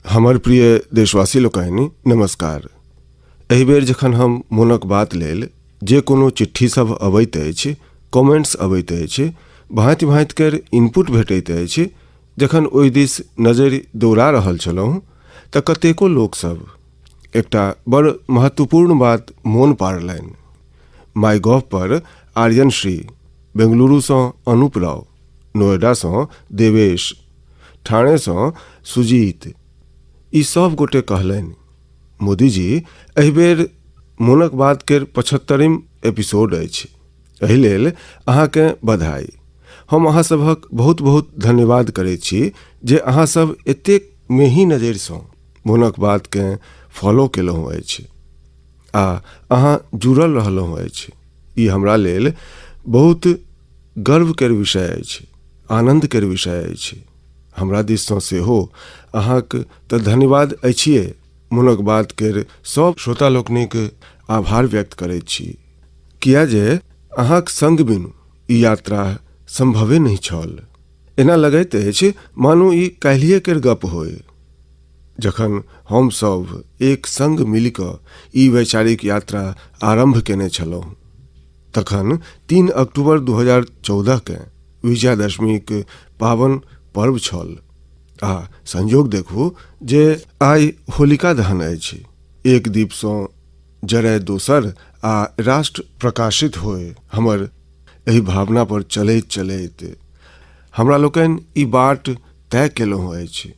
हमर प्रिय देशवासी लोकनि नमस्कार। एहि बेर जखन हम मोनक बात लेल जे कोनो चिट्ठी सब अबैत अछि, कमेंट्स अबैत अछि, भांति भांति केर इनपुट भेटैत अछि, जखन ओहि दिस नजरि दौड़ा रहल छलहुँ तऽ कतेको लोकसभ एकटा बड़ महत्वपूर्ण बात मोन पाड़लनि। माईगॉव पर आर्यन श्री, बेंगलुरुसँ अनूप राव, नोएडासँ देवेश, ठाणेसँ सुजीत, ई सब गोटे कहलनि, मोदी जी एहि बेर मोनक बात केर 75वीं एपिसोड अछि। एहि लेल अहाँकेँ बधाई। हम अहाँ सभक बहुत बहुत धन्यवाद करैत छी जे अहाँ सब एतेक मेही नजरिसँ मोनक बातकेँ फॉलो केलहुँ अछि आ अहाँ जुड़ल रहलहुँ अछि। ई हमरा लेल बहुत गर्व केर विषय अछि, आनंद केर विषय अछि। हमरा दिससँ सेहो अहाँक तऽ धन्यवाद अछिए। मोनक बात केर सब श्रोता लोकनिक आभार व्यक्त करैत छी, किया जे अहाँक संग बिनु ई यात्रा संभवे नहि छल। एना लगैत अछि मानू ई काल्हिए केर गप होय, जखन हम सब एक संग मिलि कऽ ई वैचारिक यात्रा आरंभ केने छलहुँ। तखन 3 अक्टूबर 2014 केँ विजयादशमीक पावन पर्व छल आ संयोग देखू जे आइ होलिका दहन अछि। एक दीपसँ जरय दोसर आ राष्ट्र प्रकाशित होय। हमर एहि भावना पर चलैत चलैत हमरा लोकनि ई बाट तय केलहुँ अछि।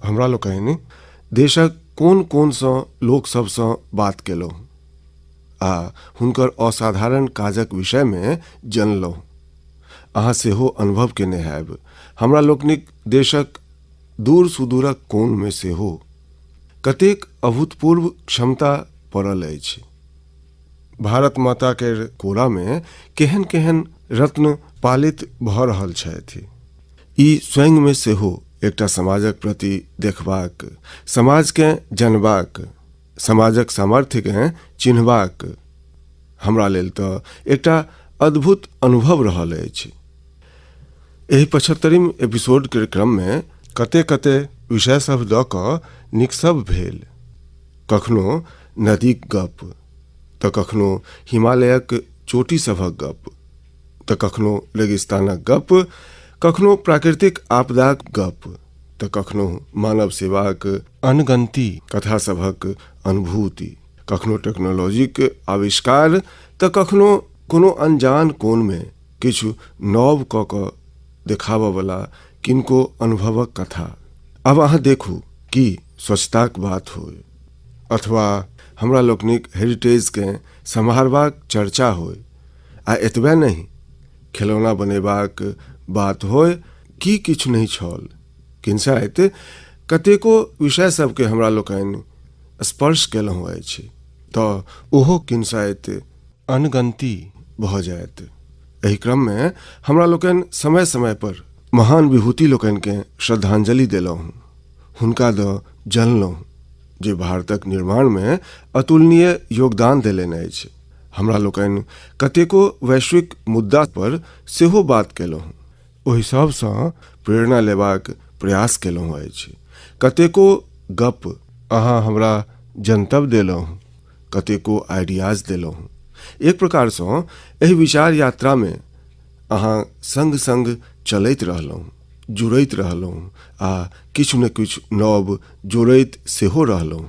हमरा लोकनि देशक कोन कोनसँ लोकसभसँ बात केलहुँ आ हुनकर असाधारण काजक विषयमे जनलहुँ। अहाँ सेहो अनुभव केने हैब, हमरा लोकनिक देशक दूर सुदूरक कोनमे सेहो कतेक अभूतपूर्व क्षमता पड़ल अछि। भारत माता केर कोरामे केहन केहन रत्न पालित भऽ रहल छथि। ई स्वयंमे सेहो एकटा समाजक प्रति देखबाक, समाजकेँ जनबाक, समाजक सामर्थ्यकेँ चिन्हबाक हमरा लेल तऽ एकटा अद्भुत अनुभव रहल अछि। एहि 75वीं एपिसोड के क्रममे कते कते विषय सब दऽ कऽ निक्सब भेल। कखनो नदीक गप, तऽ कखनो हिमालयक चोटी सभक गप, तऽ कखनो रेगिस्तानक गप, कखनो प्राकृतिक आपदाक गप, तऽ कखनो मानव सेवाक अनगंती कथा सभक अनुभूति, कखनो टेक्नोलॉजीक आविष्कार, तऽ कखनो कोनो अनजान कोनमे किछु नव कऽ कऽ देखाबयवला किनको अनुभवक कथा। अब अहाँ देखू कि स्वच्छताक बात होय, अथवा हमरा लोकनिक हेरिटेजकेँ सम्हारबाक चर्चा होय, आ एतबे नहीं, खिलौना बनेबाक बात होय कि किछु नहीं छल। किंचाइत कतेको विषय सबके हमरा लोकनि स्पर्श केलहुँ अछि, तऽ ओहो किंचाइत अनगंती भऽ जायत। एहि क्रममे हमरा लोकनि समय समय पर महान विभूति लोकनिकेँ श्रद्धांजलि देलहुँ, हुनका दऽ जनलहुँ जे भारतक निर्माणमे अतुलनीय योगदान देलनि अछि। हमरा लोकनि कतेको वैश्विक मुद्दा पर सेहो बात केलहुँ, ओहि सबसँ प्रेरणा लेबाक प्रयास केलहुँ अछि। कतेको गप अहाँ हमरा जनतब देलहुँ, कतेको आइडियाज देलहुँ। एक प्रकारसँ एहि विचार यात्रामे अहाँ संग संग चलैत रहलहुँ, जुड़ैत रहलहुँ आ किछु ने किछु नव जोड़ैत सेहो रहलहुँ।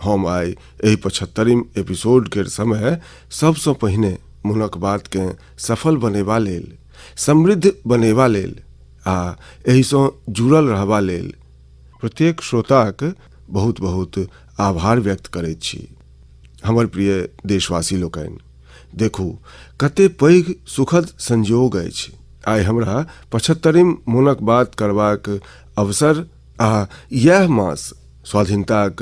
हम आइ एहि 75वीं एपिसोड केर समय सबसँ पहिने मोनक बातकेँ सफल बनेबा लेल, समृद्ध बनेबा लेल आ एहिसँ जुड़ल रहबा लेल प्रत्येक श्रोताक बहुत बहुत आभार व्यक्त करैत छी। हमर प्रिय देशवासी लोकनि, देखू कते पैघ सुखद संयोग अछि। आइ हमरा 75वीं मोनक बात करबाक अवसर आ यह मास स्वाधीनताक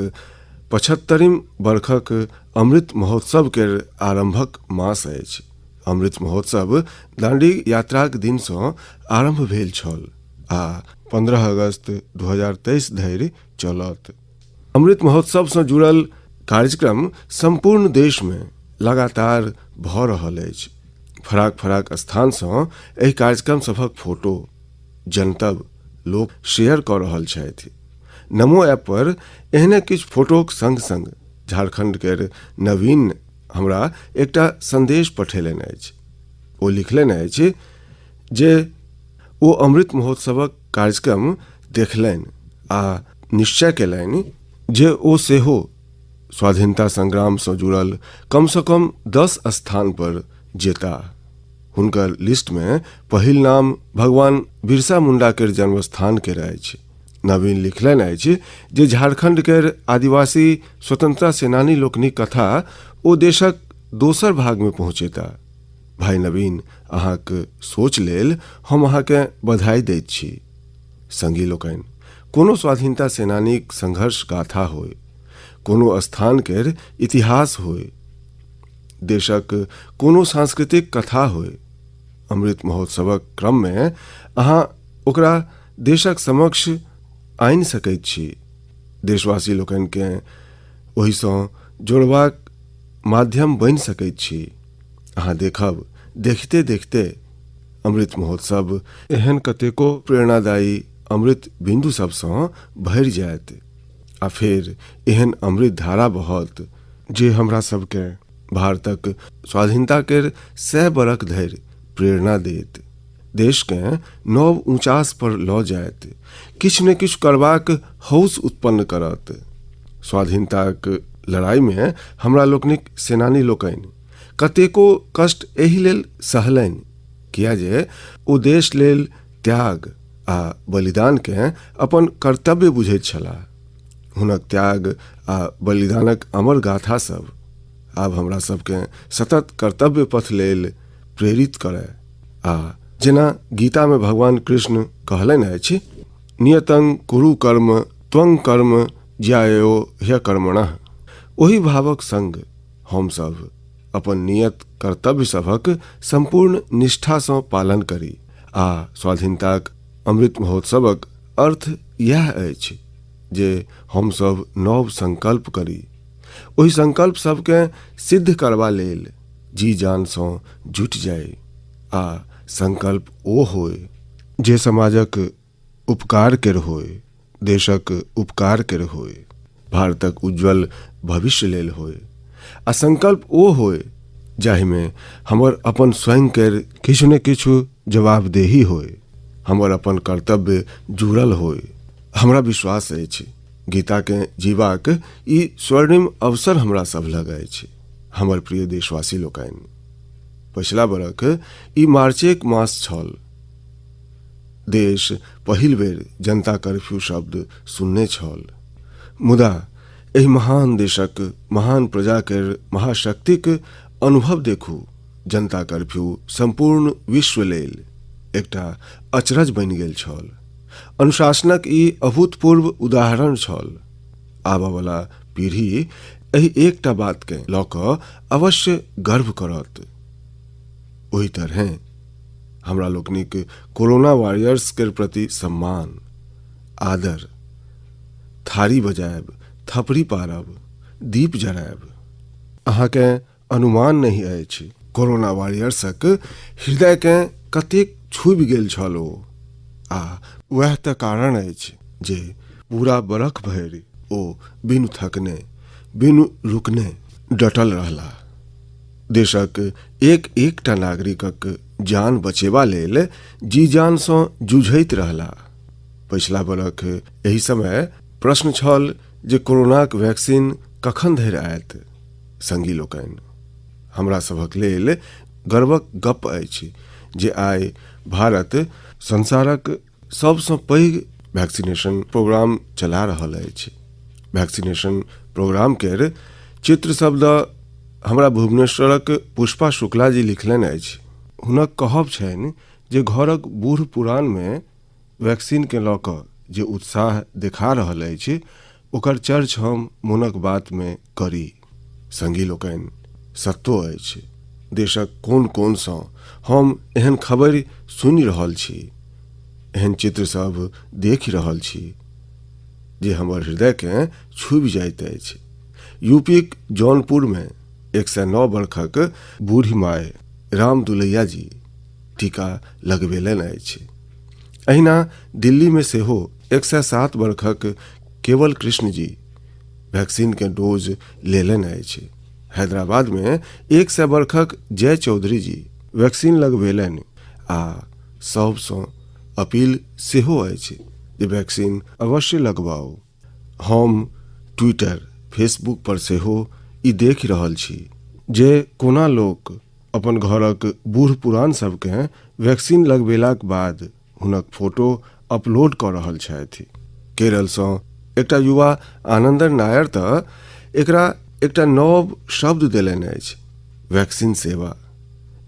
75वीं बरखक अमृत महोत्सव केर आरंभक मास अछि। अमृत महोत्सव दांडी यात्राक दिनसँ आरंभ भेल छल आ 15 अगस्त 2023 धरि चलत। अमृत महोत्सवसँ जुड़ल कार्यक्रम संपूर्ण देशमे लगातार भऽ रहल अछि। फराक फराक स्थानसँ एहि कार्यक्रम सभक फोटो, जनतब लोक शेयर कऽ रहल छथि। नमो ऐप पर एहने किछु फोटोक संग संग झारखंड केर नवीन हमरा एकटा संदेश पठेलनि अछि। ओ लिखलनि अछि जे ओ अमृत महोत्सवक कार्यक्रम देखलनि आ निश्चय केलनि जे ओ सेहो स्वाधीनता संग्राम से जुड़ल कम से कम 10 स्थान पर जेता। हुनकर लिस्ट में पहिल नाम भगवान बिरसा मुंडा के जन्मस्थान के अछि। नवीन लिखलनि अछि जे झारखंड के आदिवासी स्वतंत्रता सेनानी लोकनिक कथा ओ देशक दोसर भाग में पहुंचेता। भाई नवीन, अहाँक सोच लेल हम अहाँके बधाई दैत छी। संगी लोकनि, कोनो स्वाधीनता सेनानीक संघर्ष गाथा होय, कोनो स्थान केर इतिहास होय, देशक कोनो सांस्कृतिक कथा होय, अमृत महोत्सवक क्रम में अहाँ ओकरा देशक समक्ष आनि सकैत छी। देशवासी लोकनि के ओहिसँ जोड़बाक माध्यम बनि सकैत छी। अहाँ देखब, देखते देखते अमृत महोत्सव एहन कतेको प्रेरणादायी अमृत बिंदु सबसँ भरि जायत आ फिर एहन अमृत धारा बहत जे हमरा सबके भारतक स्वाधीनता केर 100 बरख धरि प्रेरणा देत, देश के नव ऊंचास पर लऽ जायत, किछु ने किछु करबाक हौस उत्पन्न करत। स्वाधीनताक लड़ाई में हमरा लोकनिक सेनानी लोकनि कतेको कष्ट एहि लेल सहलनि किया जे ओ देश लेल त्याग आ बलिदान के अपन कर्तव्य बुझैत छलाह। हुनक त्याग आ बलिदानक अमर गाथा सब आब हमरा सबके सतत कर्तव्य पथ लेल प्रेरित करय। आ जेना गीता में भगवान कृष्ण कहलनि अछि, नियतं कुरु कर्म त्वं कर्म ज्यायो ह्यकर्मणः। ओहि भावक संग हम सब अपन नियत कर्तव्य सभक संपूर्ण निष्ठा से पालन करी। आ स्वाधीनताक अमृत महोत्सवक अर्थ यह अछि जे हम सब नव संकल्प करी, ओहि संकल्प सबके सिद्ध करबा लेल जी जान से जुट जाए आ संकल्प ओ होय जे समाजक उपकार केर होय, देशक उपकार केर होय, भारतक उज्जवल भविष्य लेल होय। आ संकल्प ओ होय जाहि में हमर अपन स्वयं केर किछु ने किछु जवाबदेही होय, हमर अपन कर्तव्य जुड़ल होय। हमरा विश्वास अछि गीता के जीवाक ई स्वर्णिम अवसर हमरा सब लग अछि। हमर प्रिय देशवासी लोकनि, पछिला बरख ई मार्चेक मास छल। देश पहिल बेर जनता कर्फ्यू शब्द सुनने छल। मुदा एहि महान देशक महान प्रजा केर महाशक्तिक अनुभव देखू। जनता कर्फ्यू संपूर्ण विश्व लेल एकटा अचरज बनि गेल छल। अनुशासनक ई अभूतपूर्व उदाहरण छल। आबयवला पीढ़ी एहि एकटा बात के लऽ कऽ अवश्य गर्व करत। ओहि तरह हमरा लोकनिक कोरोना वॉरियर्स के प्रति सम्मान, आदर, थारी बजायब, थपड़ी पारब, दीप जरायब। अहाँके अनुमान नहीं अछि कोरोना वॉरियर्सक हृदय के कतेक छुबि गेल छल ओ। आ वह तऽ कारण अछि जे पूरा बरख भरि ओ बिनु थकने, बिनु रुकने डटल रहला। देशक एक एकटा नागरिकक जान बचेबा लेल जी जान से जूझैत रहला। पछिला बरख एहि समय प्रश्न छल जे कोरोनाक वैक्सीन कखन धरि आयत। संगी लोकनि, हमरा सभक लेल गर्वक गप अछि जे आइ भारत संसारक सबसँ पैघ वैक्सीनेशन प्रोग्राम चला रहल अछि। वैक्सीनेशन प्रोग्राम केर चित्र शब्द हमरा भुवनेश्वरक पुष्पा शुक्ला जी लिखलनि अछि। हुनक कहब छनि जे घरक बूढ़ पुरान में वैक्सीन के लऽ कऽ जे उत्साह देखा रहल अछि ओकर चर्च हम मोनक बात में करी। संगी लोकनि, सत्तो अछि देशक कोन कोन सँ हम एहन खबर सुनि रहल छी, एहन चित्र सब देख रहल छी जे हमर हृदय के छुबि जाइत अछि। यूपीक जौनपुर में 109 बरखक बूढ़ी माय राम दुलैया जी टीका लगबेलनि अछि। अहिना दिल्ली में सेहो 107 बरखक केवल कृष्ण जी वैक्सीन के डोज लेलन अछि। हैदराबाद में 100 वर्षक जय चौधरी जी वैक्सीन लगवेलनि आ सबसँ अपील सेहो अछि जे वैक्सीन अवश्य लगवाओ। हम ट्विटर फेसबुक पर सेहो ई देख रहल छी जे कोना लोक अपन घरक बूढ़ पुरान सबके वैक्सीन लगवेलाक बाद हुनक फोटो अपलोड कऽ रहल छथि। केरलसँ एकटा युवा आनंदन नायर तऽ एकरा एकटा नव शब्द देलनि अछि, वैक्सीन सेवा।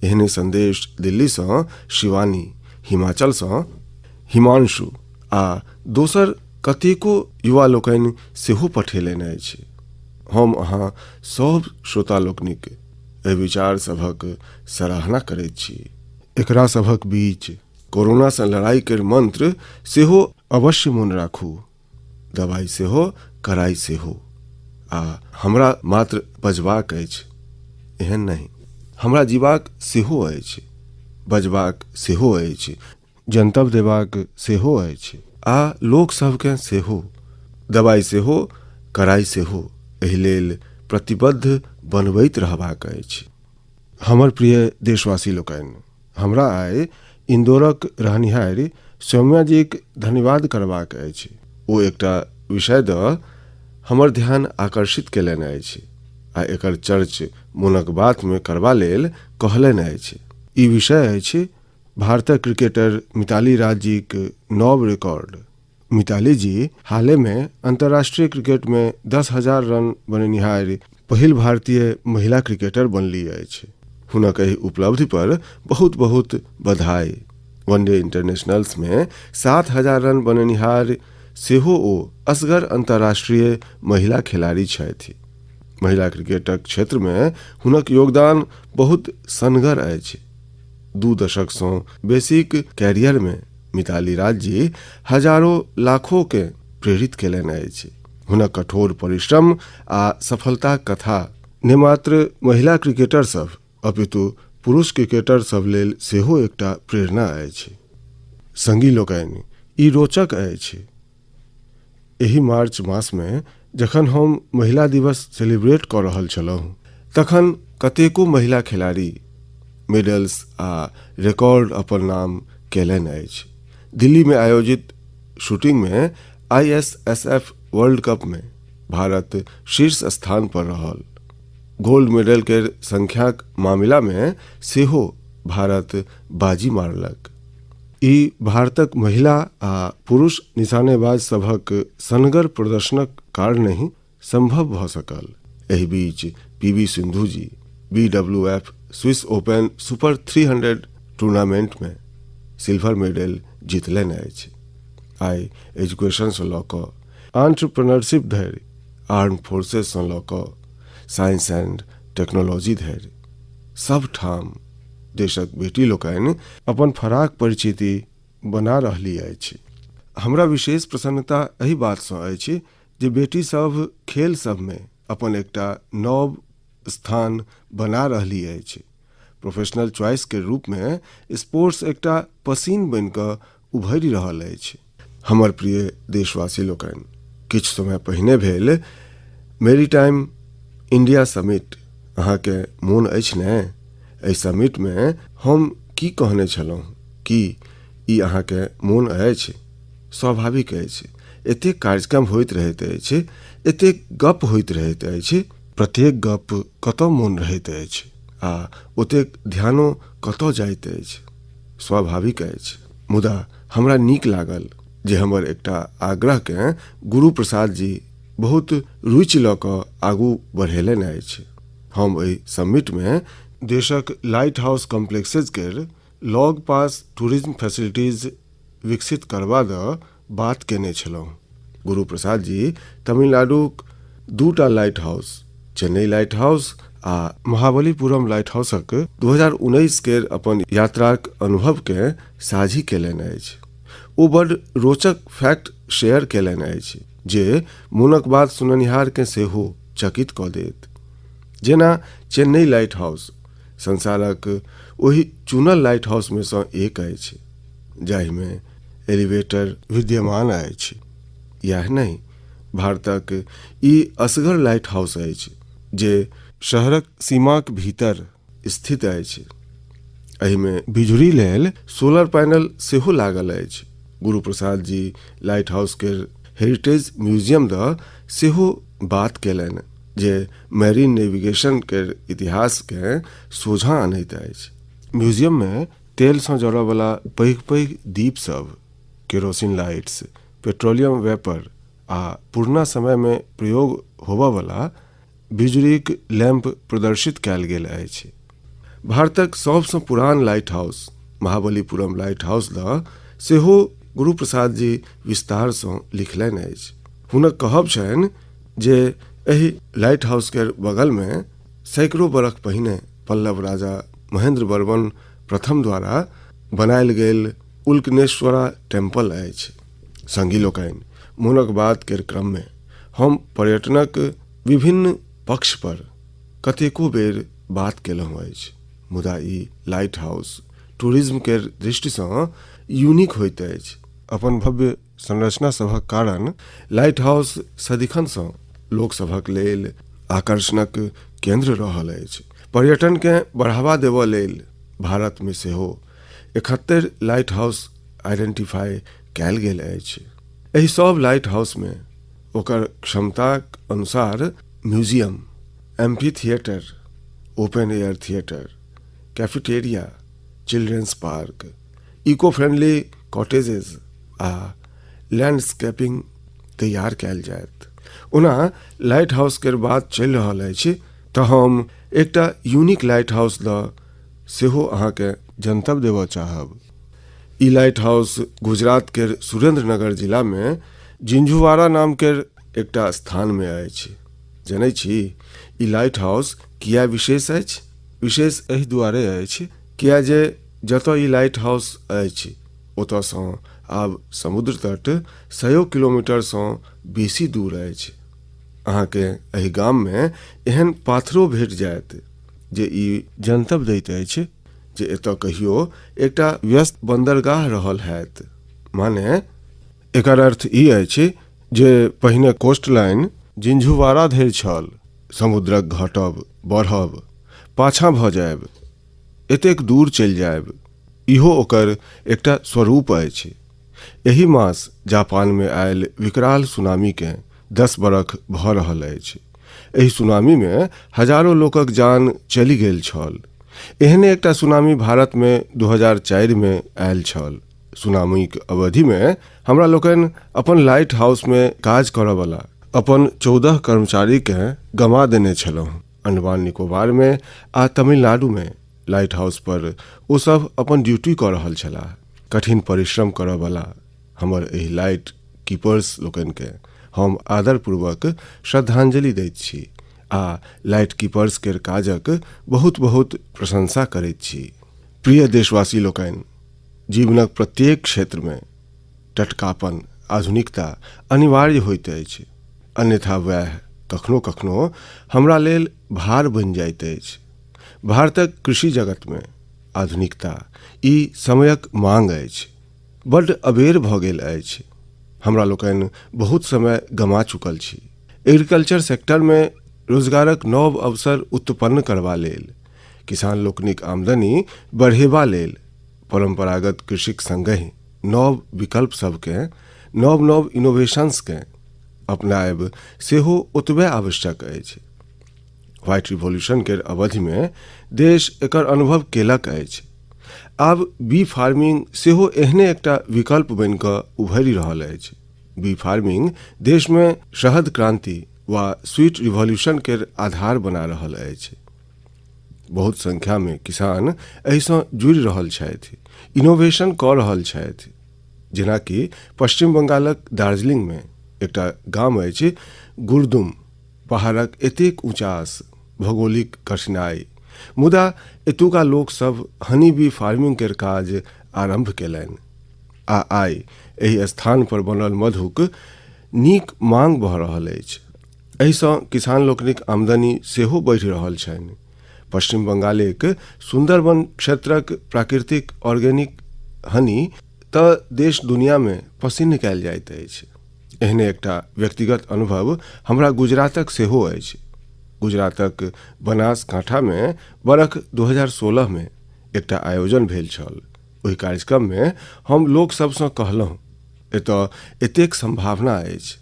एहने संदेश दिल्लीसँ शिवानी, हिमाचलसँ हिमांशु आ दोसर कतेको युवा लोकनि सेहो पठेलनि अछि। हम अहाँ सब श्रोता लोकनिक एहि विचार सभक सराहना करैत छी। एकरा सभक बीच कोरोना से लड़ाई के मंत्र सेहो अवश्य मोन राखू, दवाई सेहो कड़ाई सेहो। आ हमरा मात्र बजबाक अछि एहन नहीं, हमरा जीबाक सेहो अछि, बजबाक सेहो अछि, जनतब देबाक सेहो अछि आ लोक सबके सेहो, दवाई सेहो कड़ाई सेहो एहि लेल प्रतिबद्ध बनबैत रहबाक अछि। हमर प्रिय देशवासी लोकनि, हमरा आइ इंदौरक रहनिहार सौम्या जीक धन्यवाद करबाक अछि। ओ एकटा विषय द हमर ध्यान आकर्षित केलनि अछि आ एकर चर्च मोनक बात में करबा लेल कहलनि अछि। ई विषय अछि भारतक क्रिकेटर मिताली राज जीक नव रिकॉर्ड। मिताली जी हाले में अंतर्राष्ट्रीय क्रिकेट में 10,000 रन बनेनिहार पहिल भारतीय महिला क्रिकेटर बनली अछि। हुनक एहि उपलब्धि पर बहुत बहुत बधाई। वनडे इंटरनेशनल्स में 7,000 रन बनेनिहार सेहो ओ असगर अंतर्राष्ट्रीय महिला खिलाड़ी छथि। महिला क्रिकेटक क्षेत्र में हुनक योगदान बहुत सनगर अछि। 2 दशक सँ बेसीक कैरियर में मिताली राज जी हजारों लाखों के प्रेरित केलनि अछि। हुनक कठोर परिश्रम आ सफलता कथा ने मात्र महिला क्रिकेटर सब अपितु पुरुष क्रिकेटर सब लेल सेहो एकटा प्रेरणा अछि। संगी लोकनि, ई रोचक अछि। एहि मार्च मास में जखन हम महिला दिवस सेलिब्रेट कऽ रहल छलहुँ तखन कतेको महिला खिलाड़ी मेडल्स आ रिकॉर्ड अपन नाम केलनि अछि। दिल्ली में आयोजित शूटिंग में ISSF वर्ल्ड कप में भारत शीर्ष स्थान पर रहल। गोल्ड मेडल के संख्याक मामला में सेहो भारत बाजी मारलक। ई भारतक महिला आ पुरुष निशानेबाज सभक सनगर प्रदर्शनक कारण ही संभव भ सकल। एहि बीच PV सिंधु जी BWF Swiss open super 300 tournament में सिल्वर मेडल जीतलनि अछि। आई एजुकेशन से लऽ कऽ एंटरप्रेन्योरशिप धरि, आर्म फोर्सेस से लऽ कऽ साइंस एंड टेक्नोलॉजी धरि सब ठाम देशक बेटी लोकनि अपन फराक परिचिति बना रहली अछि। हमरा विशेष प्रसन्नता एहि बात सँ अछि जे बेटी सब खेल सब में अपन एकटा नव स्थान बना रहली अछि। प्रोफेशनल चॉइस के रूप में स्पोर्ट्स एकटा पसीन बन कऽ उभरि रहल अछि। हमर प्रिय देशवासी लोकनि, किछु समय पहिने भेल मैरीटाइम इंडिया समिट। अहाँ के मोन अछि ने? एहि समिट में हम की कहने छलहुँ कि ई अहाँ के मोन अछि? स्वाभाविक अछि, एतेक कार्यक्रम होइत रहैत अछि, एतेक गप होइत रहैत अछि, प्रत्येक गप कतौ मोन रहैत अछि आ ओतेक ध्यानो कतौ जाइत अछि। स्वाभाविक अछि, मुदा हमरा नीक लागल जे हमर एकटा आग्रह के गुरु प्रसाद जी बहुत रुचि लऽ कऽ आगू बढ़ेलनि अछि। हम एहि समिट में देशक लाइट हाउस कॉम्प्लेक्सेज के लॉग पास टूरिज्म फैसिलिटीज विकसित करबा द बात केने छलहुँ। गुरु प्रसाद जी तमिलनाडुक 2टा lighthouse, Chennai lighthouse आ महाबलीपुरम लाइट हाउसक 2019 के अपन यात्राक अनुभव के साझी केलनि अछि। ओ बड़ रोचक फैक्ट शेयर केलनि अछि जे मोनक बात सुननिहार के सेहो चकित कऽ देत। जेना चेन्नई लाइट हाउस संसारक ओहि चुनल लाइट हाउस में सँ एक अछि जाहि में एलिवेटर विद्यमान अछि। यह नहीं भारतक ई असगर लाइट हाउस अछि जे शहरक सीमाक भीतर स्थित अछि। एहि में बिजुली लेल सोलर पैनल सेहो लागल अछि। गुरु प्रसाद जी लाइट हाउस के हेरिटेज म्यूजियम द सेहो बात केलनि जे मैरीन नेविगेशन के इतिहास के सोझा आनैत अछि। म्यूजियम में तेल से जोड़य वाला पैघ पैघ दीप सब, केरोसिन लाइट्स, पेट्रोलियम वेपर आ पुरना समय में प्रयोग होबय वाला बिजुलीक लैंप प्रदर्शित कयल गेल अछि। भारतक सबसँ पुरान lighthouse Mahabalipuram lighthouse द सेहो गुरु प्रसाद जी विस्तार सँ लिखलनि अछि। हुनक कहब छनि जे एहि लाइट हाउस के बगल में सैकड़ों बरख पहिने पल्लव राजा महेंद्र वर्मन प्रथम द्वारा बनायल गेल उल्कनेश्वरा टेम्पल अछि। संगी लोकनि, मोनक बात के क्रम में हम पर्यटनक विभिन्न पक्ष पर कतेको बेर बात केलहुँ अछि, मुदा ई लाइट हाउस टूरिज्म के दृष्टि सँ यूनिक होइत अछि। अपन भव्य संरचना सभक कारण लाइट हाउस सदिखन सँ लोक सभक लेल आकर्षणक केंद्र रहल अछि। पर्यटन के बढ़ावा देबऽ लेल भारत में सेहो 71 लाइट हाउस आइडेंटिफाई कयल गेल अछि। एहि सब लाइट हाउस में ओकर क्षमताक अनुसार museum, amphitheatre, open air theatre, cafeteria, children's park, eco friendly cottages आ लैंडस्केपिंग तैयार कयल जायत। ओना लाइट हाउस के बात चलि रहल अछि तऽ हम एकटा यूनिक लाइट हाउस द सेहो अहाँ के जनतब देबऽ चाहब। ई लाइट हाउस गुजरात के सुरेंद्रनगर जिला में जिंझुवाड़ा नाम के एकटा स्थान में अछि। जनै छी ई लाइट हाउस किया विशेष अछि? विशेष एहि दुआरे अछि किया जे जतऽ ई लाइट हाउस अछि ओतऽ सँ आब समुद्र तट 100 किलोमीटर सँ बेसी दूर अछि। अहाँ के एहि गाम में एहन पाथरो भेट जायत जे ई जनतब दैत अछि जे एतऽ कहियो एकटा व्यस्त बंदरगाह रहल हैत। माने एकर अर्थ ई अछि जे पहिने कोस्ट लाइन जिंझुवाड़ा धरि छल, समुद्रक घटब, बढ़ब, पाछाँ भऽ जायब, एतेक दूर चलि जायब, इहो ओकर एकटा स्वरूप अछि। एहि मास जापान में आयल विकराल सुनामी के 10 बरख भऽ रहल अछि। एहि सुनामी में हजारों लोकक जान चलि गेल छल। एहने एकटा सुनामी भारत में 2004 में आयल छल। सुनामीक अवधि में हमरा लोकनि अपन लाइट हाउस में काज करऽ वाला अपन 14 कर्मचारी के गमा देने छलहुँ। अंडमान निकोबार में आ तमिलनाडु में लाइट हाउस पर ओ सब अपन ड्यूटी कऽ रहल छलाह। कठिन परिश्रम करऽ वाला हमर एहि लाइट कीपर्स लोकनि के हम आदरपूर्वक श्रद्धांजलि दैत छी आ लाइट कीपर्स के काजक बहुत बहुत प्रशंसा करैत छी। प्रिय देशवासी लोकनि, जीवनक प्रत्येक क्षेत्र में टटकापन, आधुनिकता अनिवार्य होइत अछि, अन्यथा वह कखनो कखनो हमरा लेल भार बनि जाइत अछि। भारतक कृषि जगत में आधुनिकता ई समयक मांग अछि। बड्ड अबेर भऽ गेल अछि। हमरा लोकनि बहुत समय गमा चुकल छी। एग्रीकल्चर सेक्टर में रोजगारक नव अवसर उत्पन्न करबा लेल, किसान लोकनिक आमदनी बढ़ेबा लेल परंपरागत कृषिक संगहि नव विकल्प सबके, नव नव इनोवेशंस के अपनायब सेहो ओतबे आवश्यक अछि। व्हाइट रिवॉल्यूशन के अवधि में देश एकर अनुभव केलक अछि। आब बी फार्मिंग सेहो एहने एकटा विकल्प बनि कऽ उभरि रहल अछि। बी फार्मिंग देश में शहद क्रांति वा स्वीट रिवॉल्यूशन के आधार बना रहल अछि। बहुत संख्या में किसान एहि सँ जुड़ि रहल छथि, इनोवेशन कऽ रहल छथि। जेना कि पश्चिम बंगालक दार्जिलिंग में एकटा गाम अछि गुरदुम। पहाड़क एतेक ऊंचास, भौगोलिक कठिनाई, मुदा एतुका लोक सब हनी बी फार्मिंग के काज आरंभ केलनि आ आइ एहि स्थान पर बनल मधुक नीक मांग भऽ रहल अछि। एहि सँ किसान लोकनिक आमदनी सेहो बढ़ि रहल छनि। पश्चिम बंगालक सुंदरबन क्षेत्रक प्राकृतिक ऑर्गेनिक हनी तऽ देश दुनिया में पसिन्न कयल जाइत अछि। एहने एकटा व्यक्तिगत अनुभव हमरा गुजरातक सेहो अछि। गुजरातक बनासकांठा में बरख 2016 में एकटा आयोजन भेल छल। ओहि कार्यक्रम में हम लोक सबसँ कहलहुँ एतऽ एतेक संभावना अछि,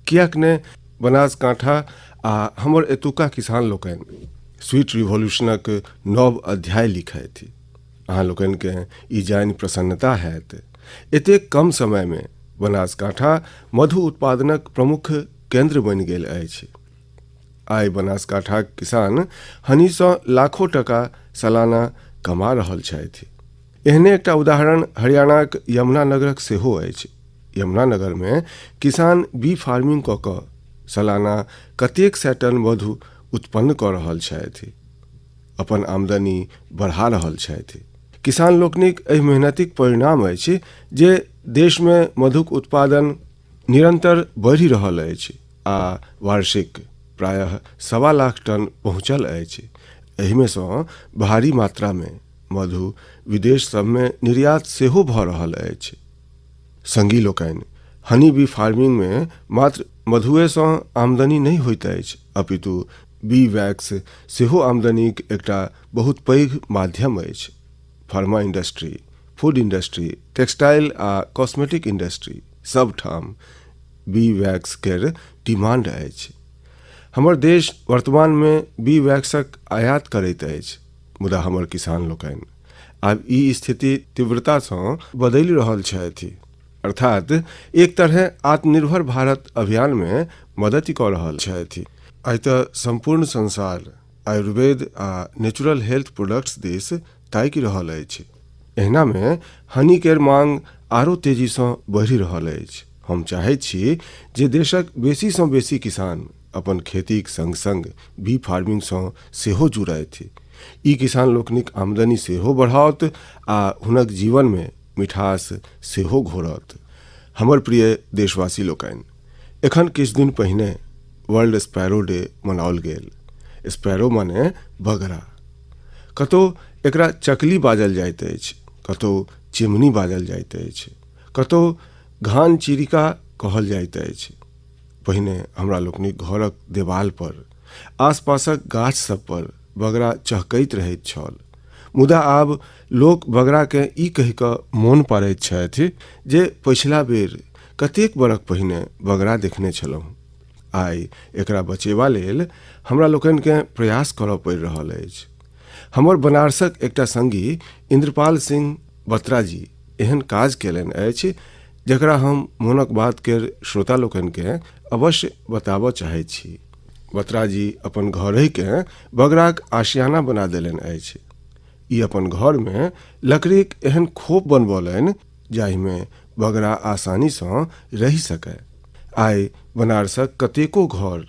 कियाक ने बनासकांठा आ हमर एतुका किसान लोकनि स्वीट रिवॉल्यूशनक नव अध्याय लिखैथि। अहाँ लोकनि के ई जानि प्रसन्नता हैत, एतेक कम समय में बनासकांठा मधु उत्पादनक प्रमुख केंद्र बनि गेल अछि। आइ बनासकांठाक किसान हनीसँ लाखों टका सालाना कमा रहल छथि। एहने एकटा उदाहरण हरियाणाक यमुनानगरक सेहो अछि। यमुनानगर में किसान बी फार्मिंग कऽ कऽ सालाना कतेक सए टन मधु उत्पन्न कऽ रहल छथि, अपन आमदनी बढ़ा रहल छथि। किसान लोकनिक एहि मेहनतिक परिणाम अछि जे देश में मधुक उत्पादन निरंतर बढ़ि रहल अछि आ वार्षिक प्रायः 1.25 लाख टन पहुँचल अछि। एहि में सँ भारी मात्रा में मधु विदेश सब में निर्यात सेहो भऽ रहल अछि। संगी लोकनि, हनी बी फार्मिंग में मात्र मधुए सँ आमदनी नहीं होइत अछि, अपितु बी वैक्स सेहो आमदनीक एकटा बहुत पैघ माध्यम अछि। Pharma industry, food industry, textile आ कॉस्मेटिक इंडस्ट्री सब ठाम बी वैक्स केर डिमांड अछि। हमर देश वर्तमान में बी वैक्सक आयात करैत अछि, मुदा हमर किसान लोकनि आब ई स्थिति तीव्रता सँ बदलि रहल छथि। अर्थात एक तरह आत्मनिर्भर भारत अभियान में मदति कऽ रहल छथि। आइ तऽ संपूर्ण संसार आयुर्वेद आ नेचुरल हेल्थ प्रोडक्ट्स दिस ताकि रहल अछि। एहना में हनी केर मांग आरो तेजी सँ बढ़ि रहल अछि। हम चाहैत छी जे देशक बेसी सँ बेसी किसान अपन खेतीक संग संग बी फार्मिंग सँ सेहो जुड़थि। ई किसान लोकनिक आमदनी सेहो बढ़ाओत आ हुनक जीवन में मिठास सेहो घोरत। हमर प्रिय देशवासी लोकनि, एखन किछु दिन पहिने वर्ल्ड स्पैरो डे मनाओल गेल। स्पैरो माने बगरा। कतौ एकरा चकली बाजल जाइत अछि, कतौ चिमनी बाजल जाइत अछि, कतौ घान चिरिका कहल जाइत अछि। पहिने हमरा लोकनिक घरक देवाल पर, आसपासक गाछ सब पर बगरा चहकैत रहैत छल, मुदा आब लोक बगरा के ई कहि कऽ मोन पाड़ैत छथि जे पछिला बेर कतेक बरख पहिने बगरा देखने छलहुँ। आइ एकरा बचेबा लेल हमरा लोकनि के प्रयास करऽ पड़ि रहल अछि। हमर बनारसक एकटा संगी इंद्रपाल सिंह बत्रा जी एहन काज केलनि अछि जकरा हम मोनक बात केर श्रोता लोकनि के अवश्य बताबऽ चाहैत छी। बत्रा जी अपन घरहि के बगराक आशियाना बना देलनि अछि। ई अपन घर में लकड़ीक एहन खोप बनबौलनि जाहि में बगरा आसानी सँ रहि सकै। आइ बनारसक कतेको घर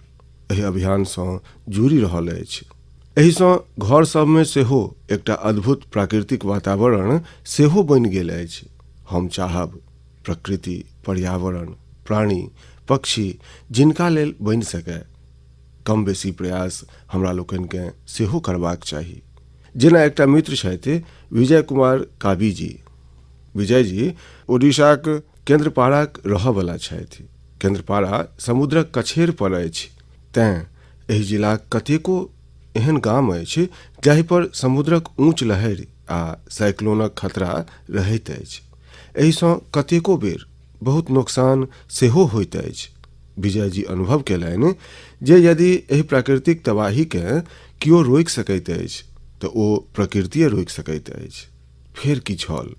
एहि अभियान सँ जुड़ि रहल अछि। एहि सँ घर सब में सेहो एकटा अद्भुत प्राकृतिक वातावरण सेहो बनि गेल अछि। हम चाहब प्रकृति, पर्यावरण, प्राणी, पक्षी जिनका लेल बनि सकै, कम बेसी प्रयास हमरा लोकनि के सेहो करबाक चाही। जेना एकटा मित्र छथि विजय कुमार काबी जी। विजय जी ओडिशाक केंद्रपाड़ाक रहऽवला छथि। केंद्रपाड़ा समुद्रक कछेर पर अछि, तें एहि जिलाक कतेको एहन गाम अछि जाहि पर समुद्रक ऊंच लहरि आ साइक्लोनक खतरा रहैत अछि। एहि सँ कतेको बेर बहुत नुकसान सेहो होइत अछि। विजय जी अनुभव केलनि जे यदि एहि प्राकृतिक तबाही के कियो रोकि सकैत अछि तऽ ओ प्रकृतिये रोकि सकैत अछि। फेर की छल।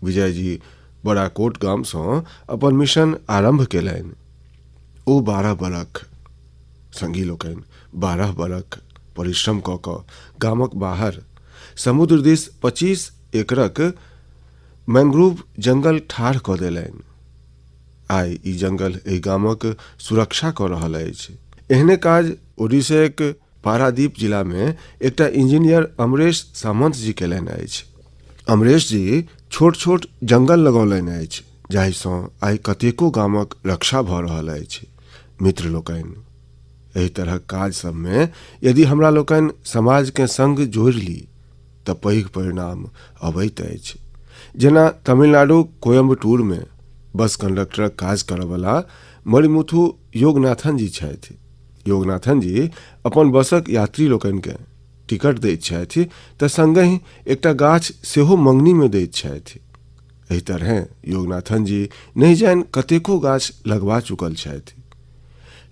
विजय जी बड़ाकोट गाम सँ अपन मिशन आरंभ केलनि। ओ 12 बरख, संगी लोकनि, 12 बरख परिश्रम कऽ कऽ गामक बाहर समुद्र दिस 25 एकड़क मैंग्रोव जंगल ठाढ़ कऽ देलनि। आइ ई जंगल एहि गामक सुरक्षा कऽ रहल अछि। एहने काज ओडिशाक पारादीप जिला में एकटा इंजीनियर अमरेश सामंत जी केलनि अछि। अमरेश जी छोट छोट जंगल लगौलनि अछि जाहि सँ आइ कतेको गामक रक्षा भऽ रहल अछि। मित्र लोकनि, एहि तरहक काज सब में यदि हमरा लोकनि समाज के संग जोड़ि ली तऽ पैघ परिणाम अबैत अछि। जेना तमिलनाडु कोयम्बटूर में बस कंडक्टरक काज करयवला मणिमुथु योगनाथन जी छथि। योगनाथन जी अपन बसक यात्री लोकनि के टिकट दैत छथि तऽ संगहि एकटा गाछ सेहो मंगनी में दैत छथि। एहि तरह योगनाथन जी नहीं जान कतेको गाछ लगवा चुकल छथि।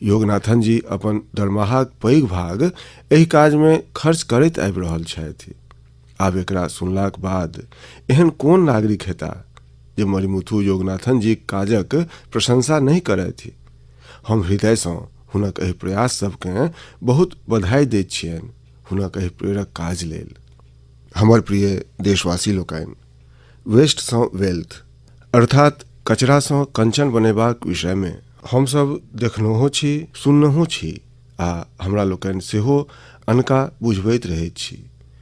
योगनाथन जी अपन दरमाहाक पैघ भाग एहि काज में खर्च करैत आबि रहल छथि। आब एकरा सुनलाक बाद एहन कोन नागरिक हेता जे मणिमुथु योगनाथन जी काजक प्रशंसा नहीं करथि। हम हृदय सँ हुनक एहि प्रयास सबके बहुत बधाई दैत छियनि, हुनक एहि प्रेरक काज लेल। हमर प्रिय देशवासी लोकनि, वेस्ट सँ वेल्थ अर्थात कचरा सँ कंचन बनेबाक विषय में हम सब देखनहो छी, सुननहो छी आ हमरा लोकनि सेहो अनका बुझबैत रहैत छी।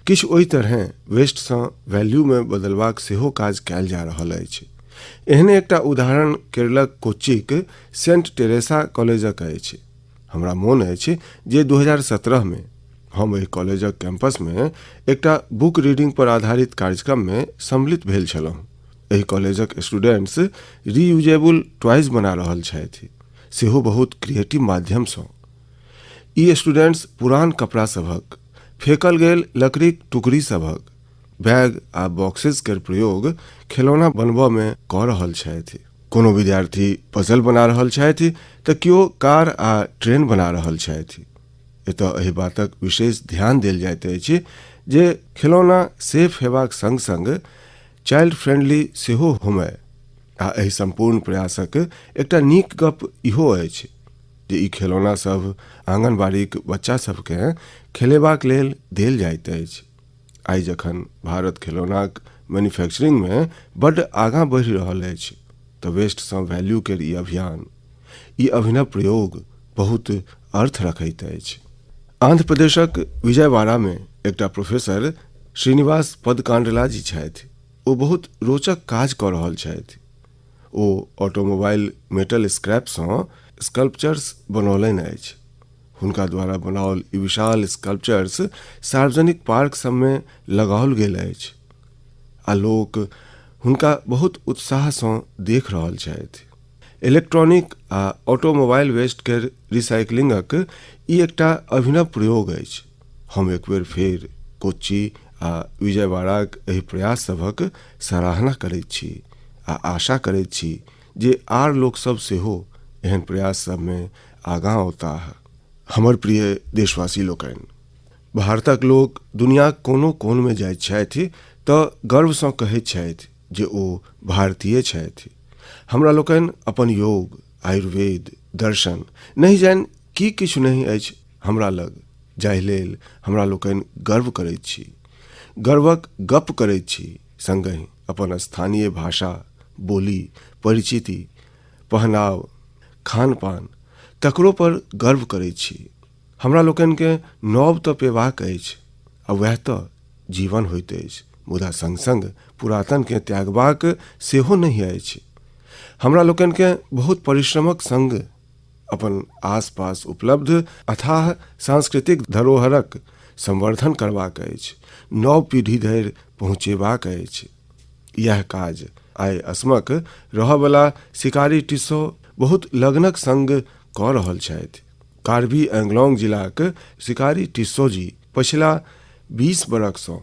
किछ ओहि तरह वेस्ट सँ वैल्यू में बदलबाक सेहो काज कयल जा रहल अछि। एहने एकटा उदाहरण केरलक कोच्चिक सेंट टेरेसा कॉलेजक अछि। हमरा मोन अछि जे 2017 में हम एहि कॉलेजक कैंपस में एकटा बुक रीडिंग पर आधारित कार्यक्रम में सम्मिलित भेल छलहुँ। एहि कॉलेजक स्टूडेंट्स रीयूजेबल टॉयज बना रहल छथि, सेहो बहुत क्रिएटिव माध्यम सँ। ई स्टूडेंट्स पुरान कपड़ा सभक, फेंकल गेल लकड़ीक टुकड़ी सभक, बैग आ बॉक्सेस के प्रयोग खिलौना बनबा में कऽ रहल छथि। कोनो विद्यार्थी पजल बना रहल छथि तऽ कियो कार आ ट्रेन बना रहल छथि। एतऽ एहि बातक विशेष ध्यान देल जाइत अछि जे खिलौना सेफ हेबाक संग संग चाइल्ड फ्रेंडली सेहो होमय। आ एहि संपूर्ण प्रयासक एकटा नीक गप इहो अछि जे ई खिलौना सब आंगनबाड़ीक बच्चा सबके खेलेबाक लेल देल जाइत अछि। आइ जखन भारत खिलौनाक मैन्युफैक्चरिंग में बड्ड आगाँ बढ़ि रहल अछि तऽ वेस्ट सँ वैल्यू के ई अभियान, ई अभिनव प्रयोग बहुत अर्थ रखैत अछि। आंध्र प्रदेशक विजयवाड़ा में एकटा प्रोफेसर श्रीनिवास पदकांडला जी छथि। ओ बहुत रोचक काज कऽ रहल छथि। ओ ऑटोमोबाइल मेटल स्क्रैप सँ स्कल्पचर्स बनौलनि अछि। हुनका द्वारा बनाओल ई विशाल स्कल्पचर्स सार्वजनिक पार्क सब में लगाओल गेल अछि आ लोक हुनका बहुत उत्साह सँ देख रहल छथि। इलेक्ट्रॉनिक आ ऑटोमोबाइल वेस्ट के रिसाइक्लिंगक ई एकटा अभिनव प्रयोग अछि। हम एक बेर फेर कोच्चि आ विजयवाड़ाक एहि प्रयास सभक सराहना करैत छी आ आशा करैत छी जे आर लोक सब सेहो एहन प्रयास सब में आगाँ औताह। हमर प्रिय देशवासी लोकनि, भारतक लोक दुनियाक कोनो कोन में जाइत छथि तऽ गर्व सँ कहैत छथि जे ओ भारतीय छथि। हमरा लोकनि अपन योग, आयुर्वेद, दर्शन नहीं जान की किछु नहीं अछि हमरा लग, जाहि लेल हमरा लोकनि गर्व करैत छी, गर्वक गप करैत छी। संगहि अपन स्थानीय भाषा, बोली, परिचिति, पहनाव, खान पान तकरो पर गर्व करैत छी। हमरा लोकनि के नव तऽ पेबाक अछि आ वएह तऽ जीवन होइत अछि, मुदा संग संग पुरातन के त्यागबाक सेहो नहीं अछि। हमरा लोकनि के बहुत परिश्रमक संग अपन आसपास उपलब्ध अथाह सांस्कृतिक धरोहरक संवर्धन करबाक अछि, नव पीढ़ी धरि पहुँचेबाक अछि। यह काज आइ असमक रहबला शिकारी टिस्सो बहुत लगनक संग कऽ रहल छथि। कार्बी एंगलोंग जिलाक शिकारी टिस्सो जी पछिला 20 बरख सँ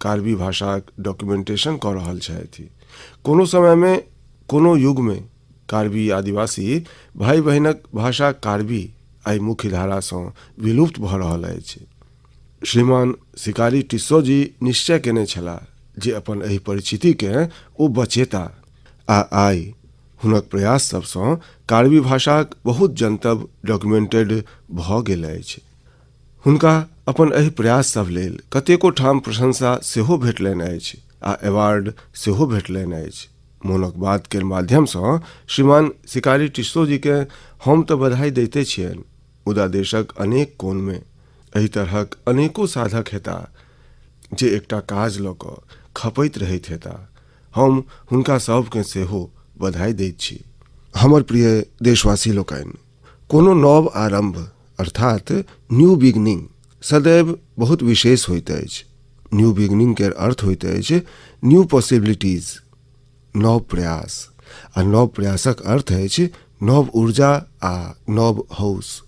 कार्बी भाषाक डॉक्यूमेंटेशन कऽ रहल छथि। कोनो समय में, कोनो युग में कार्बी आदिवासी भाई बहिनक भाषा कार्बी आइ मुख्य धारा सँ विलुप्त भऽ रहल अछि। श्रीमान शिकारी टिस्सो जी निश्चय केने छलाह जे अपन एहि परिचिति के ओ बचेता आ आइ हुनक प्रयास सब सँ कार्बी भाषाक बहुत जनतब डॉक्यूमेंटेड भऽ गेल अछि। हुनका अपन एहि प्रयास सब लेल कतेको ठाम प्रशंसा सेहो भेटलनि अछि आ अवार्ड सेहो भेटलनि अछि। मोनक बात के माध्यम सँ श्रीमान शिकारी टिस्सो जी के हम तऽ बधाई दैते छियनि, मुदा देशक अनेक कोन में एहि तरहक अनेको साधक हेता जे एकटा काज लऽ कऽ खपैत रहैत हेता। हम हुनका सबके सेहो बधाई दैत छी। हमर प्रिय देशवासी लोकनि, कोनो नव आरंभ अर्थात न्यू बिगनिंग सदैव बहुत विशेष होइत अछि। न्यू बिगनिंग के अर्थ होइत अछि न्यू पॉसिबिलिटीज, नव प्रयास आ नव प्रयासक अर्थ अछि नव ऊर्जा आ नव हौस।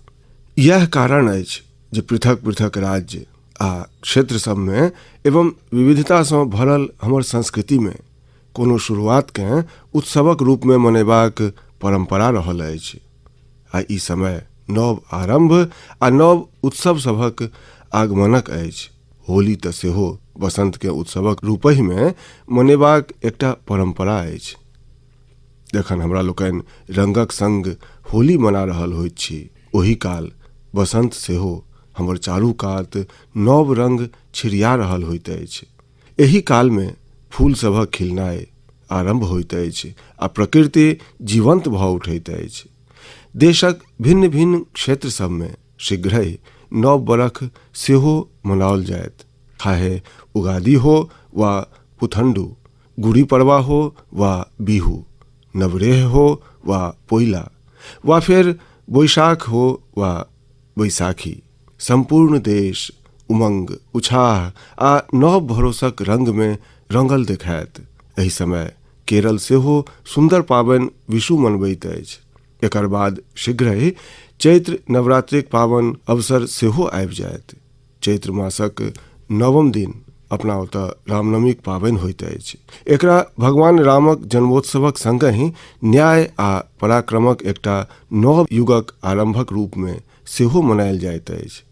यह कारण अछि जे पृथक पृथक राज्य आ क्षेत्र सब में एवं विविधता से भरल हमर संस्कृति में कोनो शुरुआत के उत्सवक रूप में मनेबाक परंपरा रहल अछि। आ ई समय नव आरंभ आ नव उत्सव सभक आगमनक अछि। होली तऽ सेहो बसंत के उत्सवक रूपहि में मनेबाक एकटा परंपरा अछि। जखन हमरा लोकनि रंगक संग होली मना रहल होइत छी, ओही काल बसंत सेहो हमर चारू कात नव रंग छिड़िया रहल होइत अछि। एही काल में फूल सभक खिलनाइ आरंभ होइत अछि आ प्रकृति जीवंत भऽ उठैत अछि। देशक भिन्न भिन्न क्षेत्र सब में शीघ्रहि नव बरख सेहो मनाओल जायत, चाहे उगादी हो वा पुथंडू, गुड़ी पड़वा हो वा बिहू, नवरेह हो वा पोइला, वा फिर बैसाख हो वा बैसाखी। संपूर्ण देश उमंग, उत्साह आ नव भरोसक रंग में रंगल देखायत। एहि समय केरल सेहो सुंदर पाबनि विशु मनबैत अछि। एकर बाद शीघ्रहि चैत्र नवरात्रिक पावन अवसर सेहो आबि जायत। चैत्र मासक नवम दिन अपना ओतऽ रामनवमीक पाबनि होइत अछि। एकरा भगवान रामक जन्मोत्सवक संगहि न्याय आ पराक्रमक एकटा नव युगक आरंभक रूप में सेहो मनायल जाइत अछि।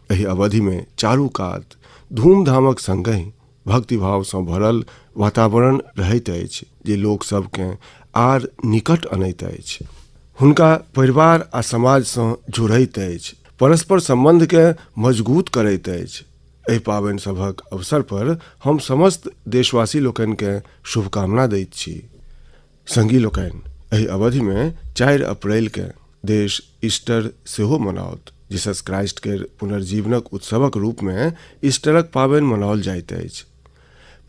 एहि अवधि में चारू कात धूमधामक संगहि भक्तिभाव सँ भरल वातावरण रहैत अछि, जे लोक सबके आर निकट अनैत अछि, हुनका परिवार आ समाज सँ जोड़ैत अछि, परस्पर संबंध के मजबूत करैत अछि। एहि पाबनि सभक अवसर पर हम समस्त देशवासी लोकनि के शुभकामना दैत छी। संगी लोकनि, एहि अवधि में 4 अप्रैल के देश ईस्टर सेहो मनाओत। जीसस क्राइस्ट के पुनर्जीवनक उत्सवक रूप में ईस्टरक पाबनि मनाओल जाइत अछि।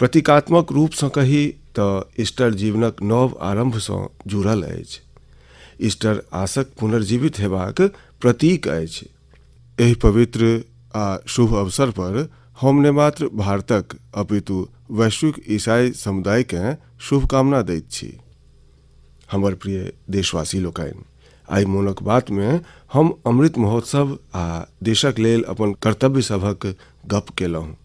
प्रतीकात्मक रूप सँ कही तऽ ईस्टर जीवनक नव आरंभ सँ जुड़ल अछि। ईस्टर आशक पुनर्जीवित हेबाक प्रतीक अछि। एहि पवित्र आ शुभ अवसर पर हम ने मात्र भारतक अपितु वैश्विक ईसाई समुदाय के शुभकामना दैत छी। हमर प्रिय देशवासी लोकनि, आई मोनक बात में हम अमृत महोत्सव आ देशक लेल अपन कर्तव्य सभक गप केलहुँ।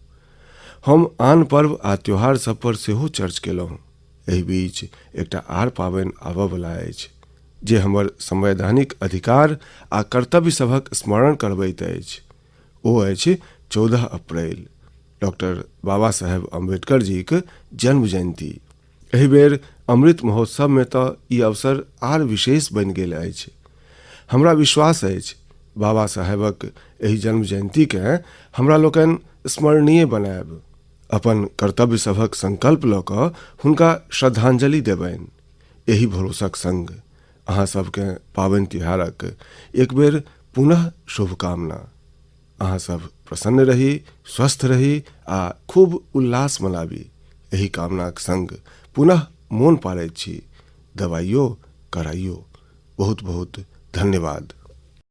हम आन पर्व आ त्योहार सब पर सेहो चर्च केलहुँ। एहि बीच एकटा आर पाबनि आबऽ वाला अछि, जे हमर संवैधानिक अधिकार आ कर्तव्य सभक स्मरण करबैत अछि। ओ अछि 14 अप्रैल, डॉक्टर बाबा साहेब अम्बेडकर जी के जन्म जयंती। एहि बेर अमृत महोत्सव में तऽ ई अवसर आर विशेष बनि गेल अछि। हमरा विश्वास अछि बाबा साहेबक एहि जन्म जयंती के हमरा लोकनि स्मरणीय बनायब, अपन कर्तव्य सभक संकल्प लऽ कऽ हुनका श्रद्धांजलि देबनि। एहि भरोसक संग अहाँ सबके पाबनि तिहारक एक बेर पुनः शुभकामना। अहाँ सब प्रसन्न रही, स्वस्थ रही आ खूब उल्लास मनाबी, एहि कामनाक संग पुनः मोन पाड़ैत छी। दवाइयो कराइयो। बहुत बहुत धन्यवाद।